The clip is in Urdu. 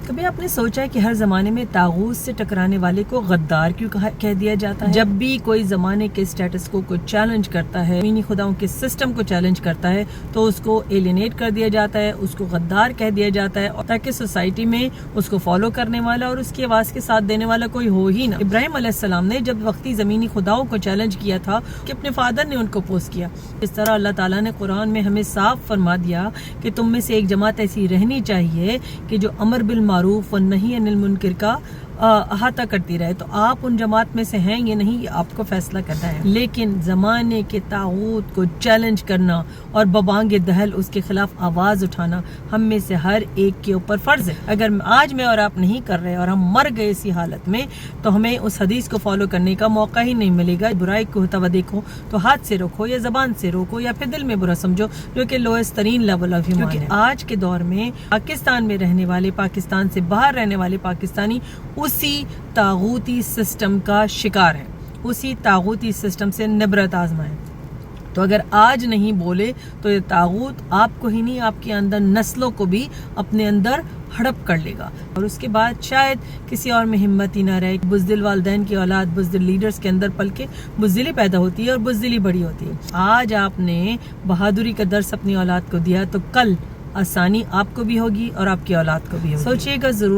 کبھی آپ نے سوچا ہے کہ ہر زمانے میں طاغوت سے ٹکرانے والے کو غدار کیوں کہہ دیا جاتا ہے؟ جب بھی کوئی زمانے کے سٹیٹس کو چیلنج کرتا ہے، زمینی خداؤں کے سسٹم کو چیلنج کرتا ہے، تو اس کو ایلینیٹ کر دیا جاتا ہے، اس کو غدار کہہ دیا جاتا ہے، تاکہ سوسائٹی میں اس کو فالو کرنے والا اور اس کی آواز کے ساتھ دینے والا کوئی ہو ہی نہ۔ ابراہیم علیہ السلام نے جب وقتی زمینی خداؤں کو چیلنج کیا تھا کہ اپنے فادر نے ان کو پوسٹ کیا، اس طرح اللہ تعالیٰ نے قرآن میں ہمیں صاف فرما دیا کہ تم میں سے ایک جماعت ایسی رہنی چاہیے کہ جو امر بالمعروف و نہی عن المنکر کا احاطہ کرتی رہے۔ تو آپ ان جماعت میں سے ہیں یہ نہیں، یہ آپ کو فیصلہ کرنا ہے، لیکن زمانے کے طاغوت کو چیلنج کرنا اور ببانگ دہل اس کے خلاف آواز اٹھانا ہم میں سے ہر ایک کے اوپر فرض ہے۔ اگر آج میں اور آپ نہیں کر رہے اور ہم مر گئے اسی حالت میں، تو ہمیں اس حدیث کو فالو کرنے کا موقع ہی نہیں ملے گا۔ برائی کو ہوتا ہوا دیکھو تو ہاتھ سے روکو یا زبان سے روکو یا پھر دل میں برا سمجھو، جو کہ لوئسٹ ترین لیول آف ہیومن ہے۔ آج کے دور میں پاکستان میں رہنے والے، پاکستان سے باہر رہنے والے پاکستانی اسی طاغوتی سسٹم کا شکار ہیں، اسی طاغوتی سسٹم سے نبرت آزما ہے۔ تو اگر آج نہیں بولے تو یہ طاغوت آپ کو ہی نہیں، آپ کے اندر نسلوں کو بھی اپنے اندر ہڑپ کر لے گا، اور اس کے بعد شاید کسی اور میں ہمت ہی نہ رہے۔ بزدل والدین کی اولاد بزدل لیڈرز کے اندر پل کے بزدلی پیدا ہوتی ہے اور بزدلی بڑی ہوتی ہے۔ آج آپ نے بہادری کا درس اپنی اولاد کو دیا تو کل آسانی آپ کو بھی ہوگی اور آپ کی اولاد کو بھی ہوگی۔ سوچئے گا ضرور۔